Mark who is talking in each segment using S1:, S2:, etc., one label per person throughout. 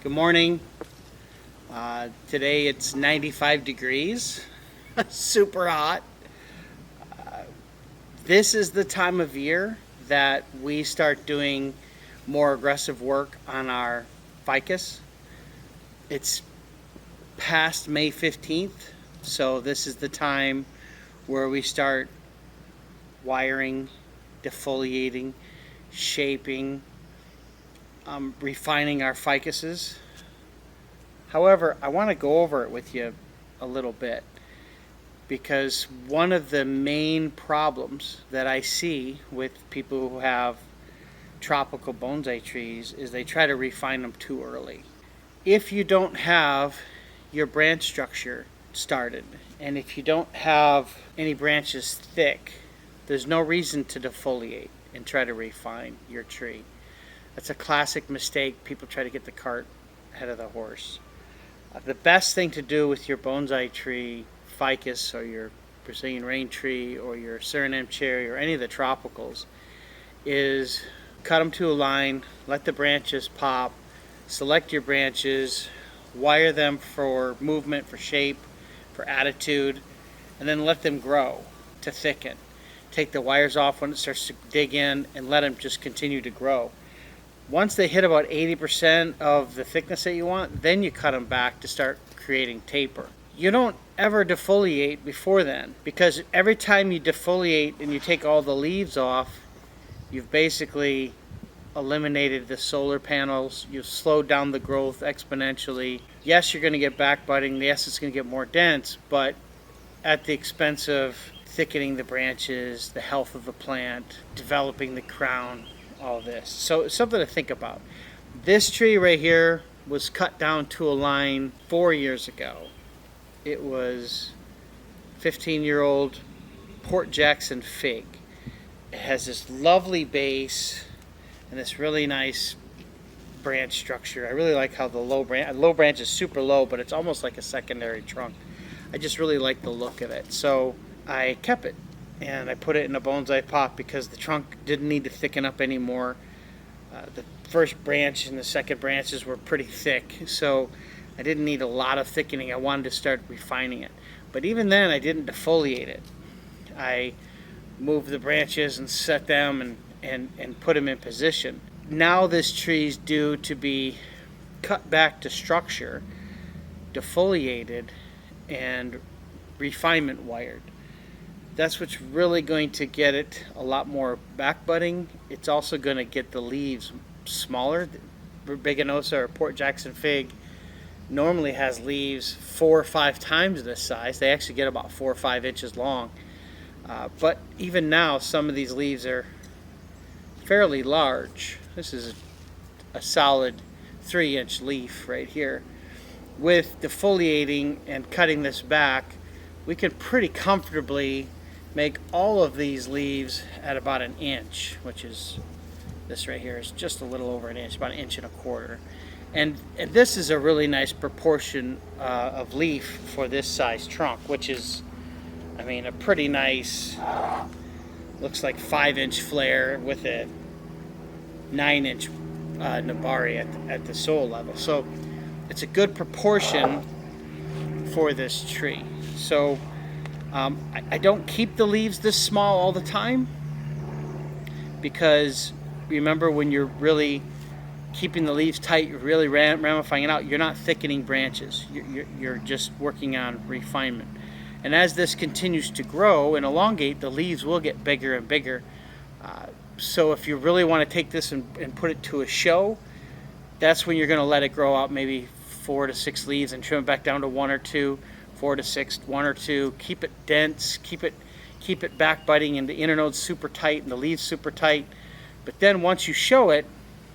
S1: Good morning. Today it's 95 degrees, super hot. This is the time of year that we start doing more aggressive work on our ficus. It's past May 15th, so this is the time where we start wiring, defoliating, shaping, refining our ficuses. However, I want to go over it with you a little bit because one of the main problems that I see with people who have tropical bonsai trees is they try to refine them too early. If you don't have your branch structure started and if you don't have any branches thick, there's no reason to defoliate and try to refine your tree. That's a classic mistake. People try to get the cart ahead of the horse. The best thing to do with your bonsai tree, ficus, or your Brazilian rain tree, or your Suriname cherry, or any of the tropicals, is cut them to a line, let the branches pop, select your branches, wire them for movement, for shape, for attitude, and then let them grow to thicken. Take the wires off when it starts to dig in and let them just continue to grow. Once they hit about 80% of the thickness that you want, then you cut them back to start creating taper. You don't ever defoliate before then, because every time you defoliate and you take all the leaves off, you've basically eliminated the solar panels, you've slowed down the growth exponentially. Yes, you're going to get back budding, yes, it's going to get more dense, but at the expense of thickening the branches, the health of the plant, developing the crown, all this. So it's something to think about. This tree right here was cut down to a line 4 years ago. It was 15-year-old Port Jackson fig. It has this lovely base and this really nice branch structure. I really like how the low branch is super low, but it's almost like a secondary trunk. I just really like the look of it. So I kept it. And I put it in a bonsai pot because the trunk didn't need to thicken up anymore. The first branch and the second branches were pretty thick, so I didn't need a lot of thickening. I wanted to start refining it. But even then, I didn't defoliate it. I moved the branches and set them and put them in position. Now this tree's due to be cut back to structure, defoliated, and refinement wired. That's what's really going to get it a lot more back budding. It's also going to get the leaves smaller. Rubiginosa or Port Jackson fig normally has leaves 4 or 5 times this size. They actually get about 4 or 5 inches long. But even now, some of these leaves are fairly large. This is a solid 3-inch leaf right here. With defoliating and cutting this back, we can pretty comfortably make all of these leaves at about 1 inch, which is this right here is just a little over 1 inch, about 1.25 inches. And this is a really nice proportion of leaf for this size trunk, which is, I mean, a pretty nice, looks like 5-inch flare with a 9-inch nabari at the sole level. So it's a good proportion for this tree. So I don't keep the leaves this small all the time because remember, when you're really keeping the leaves tight, you're really ramifying it out, you're not thickening branches. You're just working on refinement. And as this continues to grow and elongate, the leaves will get bigger and bigger. So if you really want to take this and put it to a show, that's when you're going to let it grow out maybe 4 to 6 leaves and trim it back down to 1 or 2. 4 to 6, 1 or 2. Keep it dense, keep it back budding, and the internodes super tight and the leaves super tight. But then once you show it,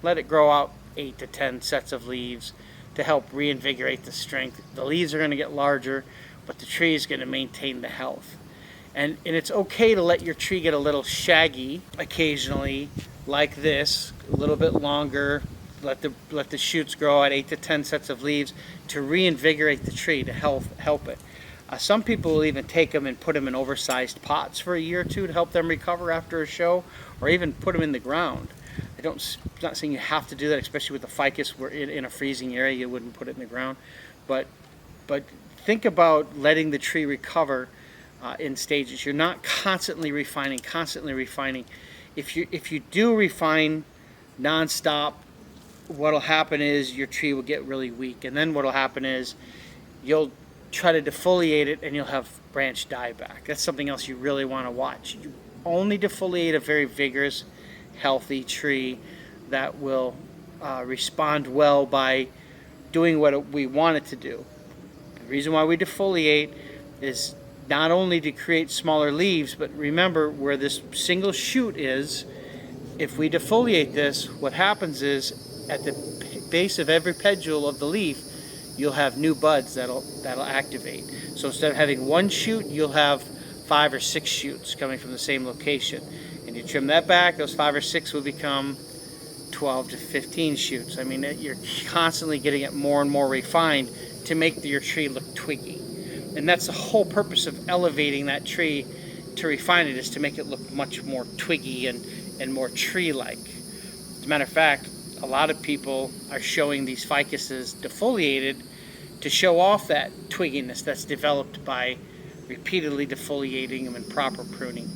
S1: let it grow out 8 to 10 sets of leaves to help reinvigorate the strength. The leaves are going to get larger, but the tree is going to maintain the health. And it's okay to let your tree get a little shaggy occasionally, like this, a little bit longer. Let the shoots grow at 8 to 10 sets of leaves to reinvigorate the tree, to help it. Some people will even take them and put them in oversized pots for a year or two to help them recover after a show, or even put them in the ground. I not saying you have to do that, especially with the ficus. Where in a freezing area, you wouldn't put it in the ground. But think about letting the tree recover in stages. You're not constantly refining. If you do refine nonstop, what'll happen is your tree will get really weak, and then what'll happen is you'll try to defoliate it and you'll have branch dieback. That's something else you really want to watch. You only defoliate a very vigorous, healthy tree that will respond well by doing what we want it to do. The reason why we defoliate is not only to create smaller leaves, but remember where this single shoot is, if we defoliate this, what happens is at the base of every peduncle of the leaf, you'll have new buds that'll activate. So instead of having one shoot, you'll have 5 or 6 shoots coming from the same location. And you trim that back, those 5 or 6 will become 12 to 15 shoots. I mean, you're constantly getting it more and more refined to make your tree look twiggy. And that's the whole purpose of elevating that tree to refine it, is to make it look much more twiggy and more tree-like. As a matter of fact, a lot of people are showing these ficuses defoliated to show off that twigginess that's developed by repeatedly defoliating them and proper pruning.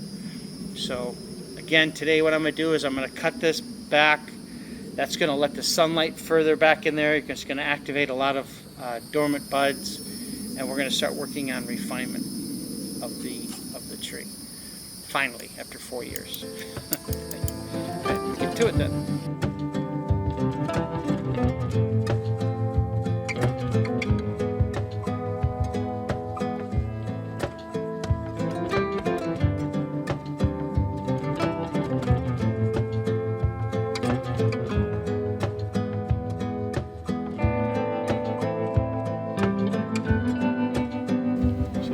S1: So again, today what I'm going to do is I'm going to cut this back. That's going to let the sunlight further back in there. It's going to activate a lot of dormant buds, and we're going to start working on refinement of the tree. Finally, after 4 years. All right, let's get to it then.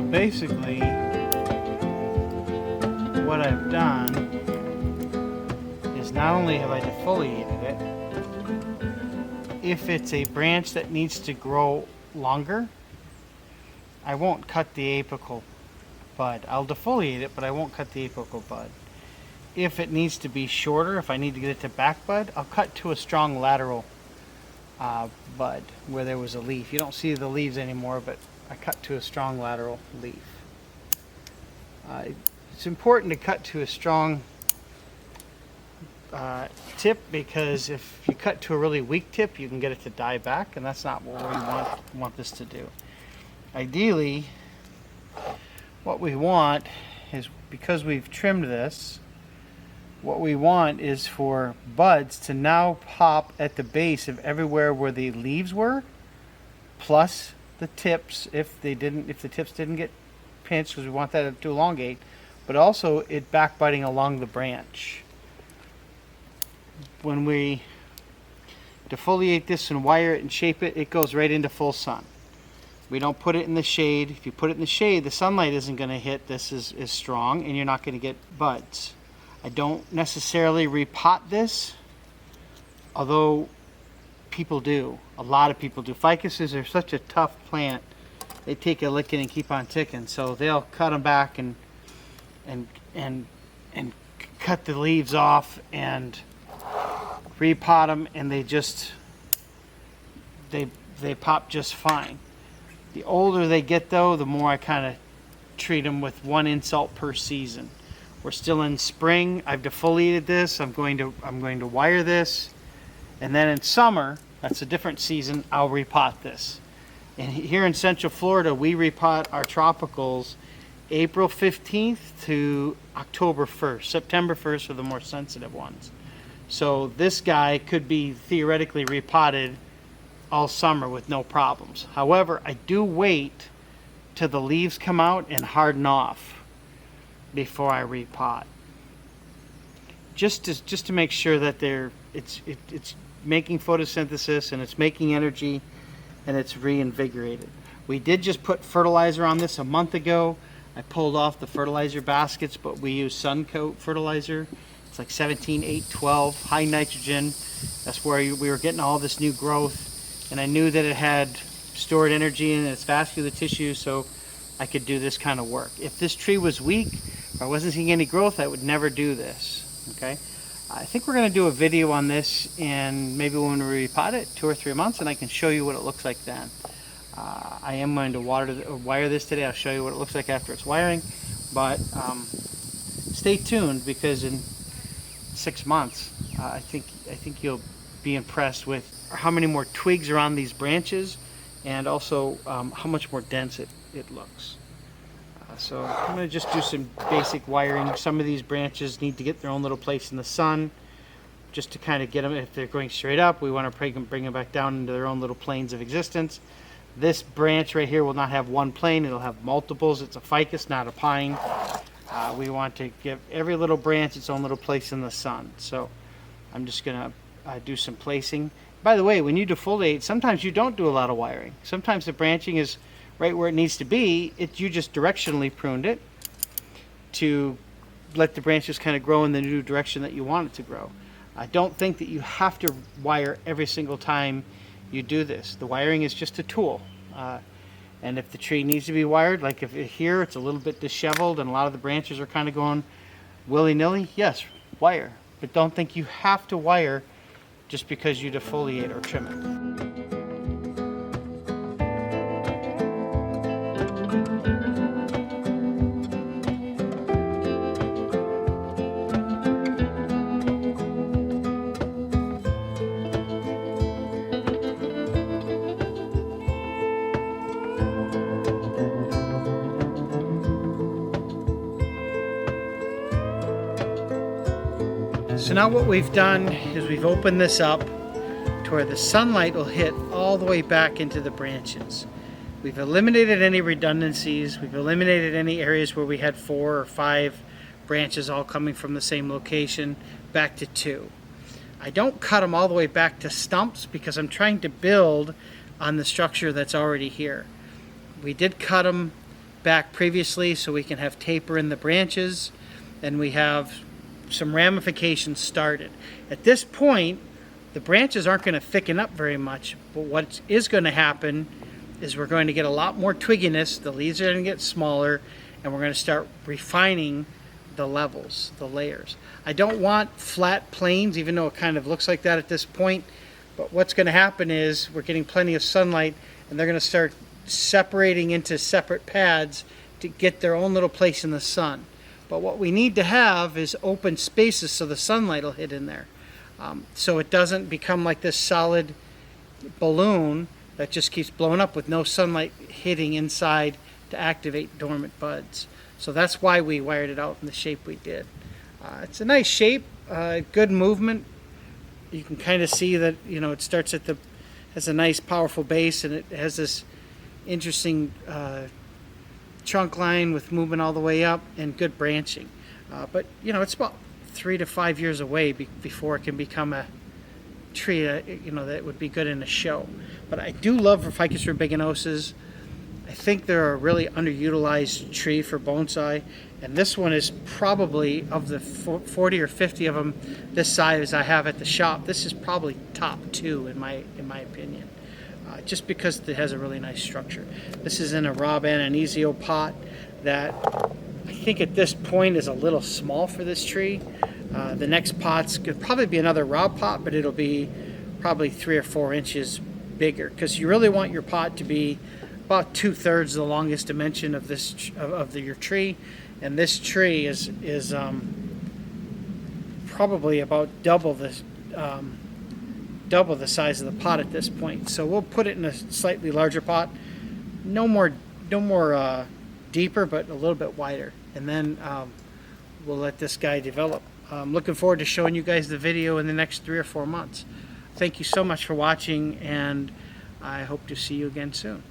S1: Basically, what I've done is not only have I defoliated it, if it's a branch that needs to grow longer, I won't cut the apical bud. I'll defoliate it, but I won't cut the apical bud. If it needs to be shorter, if I need to get it to back bud, I'll cut to a strong lateral bud where there was a leaf. You don't see the leaves anymore, but I cut to a strong lateral leaf. It's important to cut to a strong tip, because if you cut to a really weak tip, you can get it to die back, and that's not what we want this to do. Ideally, what we want is, because we've trimmed this, what we want is for buds to now pop at the base of everywhere where the leaves were, plus the tips, if the tips didn't get pinched, because we want that to elongate, but also it backbiting along the branch. When we defoliate this and wire it and shape it, it goes right into full sun. We don't put it in the shade. If you put it in the shade, the sunlight isn't going to hit this as strong, and you're not going to get buds. I don't necessarily repot this, although people do. A lot of people do. Ficuses are such a tough plant. They take a licking and keep on ticking. So they'll cut them back and cut the leaves off and repot them, and they pop just fine. The older they get, though, the more I kind of treat them with one insult per season. We're still in spring. I've defoliated this. I'm going to wire this, and then in summer, that's a different season, I'll repot this. And here in Central Florida, we repot our tropicals April 15th to October 1st. September 1st are the more sensitive ones. So this guy could be theoretically repotted all summer with no problems. However, I do wait till the leaves come out and harden off before I repot. Just to make sure that it's making photosynthesis and it's making energy and it's reinvigorated. We did just put fertilizer on this a month ago. I pulled off the fertilizer baskets, but we use Suncoat fertilizer. It's like 17, 8, 12, high nitrogen. That's where we were getting all this new growth, and I knew that it had stored energy in its vascular tissue, so I could do this kind of work. If this tree was weak, or I wasn't seeing any growth, I would never do this. Okay. I think we're going to do a video on this, and maybe when we repot it 2 or 3 months, and I can show you what it looks like then. I am going to wire this today. I'll show you what it looks like after it's wiring, but stay tuned, because in 6 months I think you'll be impressed with how many more twigs are on these branches, and also how much more dense it looks. So I'm going to just do some basic wiring. Some of these branches need to get their own little place in the sun, just to kind of get them. If they're going straight up, we want to bring them back down into their own little planes of existence. This branch right here will not have one plane, it'll have multiples. It's a ficus, not a pine. We want to give every little branch its own little place in the sun. So I'm just going to do some placing. By the way, when you defoliate, sometimes you don't do a lot of wiring. Sometimes the branching is right where it needs to be. You just directionally pruned it to let the branches kind of grow in the new direction that you want it to grow. I don't think that you have to wire every single time you do this. The wiring is just a tool. And if the tree needs to be wired, like if here it's a little bit disheveled and a lot of the branches are kind of going willy-nilly, yes, wire. But don't think you have to wire just because you defoliate or trim it. So now what we've done is we've opened this up to where the sunlight will hit all the way back into the branches. We've eliminated any redundancies. We've eliminated any areas where we had 4 or 5 branches all coming from the same location, back to 2. I don't cut them all the way back to stumps because I'm trying to build on the structure that's already here. We did cut them back previously so we can have taper in the branches, and we have some ramifications started. At this point, the branches aren't going to thicken up very much, but what is going to happen is we're going to get a lot more twigginess, the leaves are going to get smaller, and we're going to start refining the levels, the layers. I don't want flat planes, even though it kind of looks like that at this point, but what's going to happen is we're getting plenty of sunlight, and they're going to start separating into separate pads to get their own little place in the sun. But what we need to have is open spaces so the sunlight will hit in there. So it doesn't become like this solid balloon that just keeps blowing up with no sunlight hitting inside to activate dormant buds. So that's why we wired it out in the shape we did. It's a nice shape, good movement. You can kind of see that, you know, it starts at has a nice powerful base, and it has this interesting trunk line with movement all the way up and good branching. But you know, it's about 3 to 5 years away before it can become a tree that would be good in a show. But I do love Ficus rubiginoses. I think they're a really underutilized tree for bonsai, and this one is probably, of the 40 or 50 of them this size I have at the shop, this is probably top 2 in my opinion. Just because it has a really nice structure. This is in a Rob Ananizio pot that I think at this point is a little small for this tree. The next pot's could probably be another Rob pot, but it'll be probably 3 or 4 inches bigger, because you really want your pot to be about 2/3 the longest dimension of your tree, and this tree is probably about double the size of the pot at this point. So we'll put it in a slightly larger pot, no more deeper, but a little bit wider, and then we'll let this guy develop. I'm looking forward to showing you guys the video in the next 3 or 4 months. Thank you so much for watching, and I hope to see you again soon.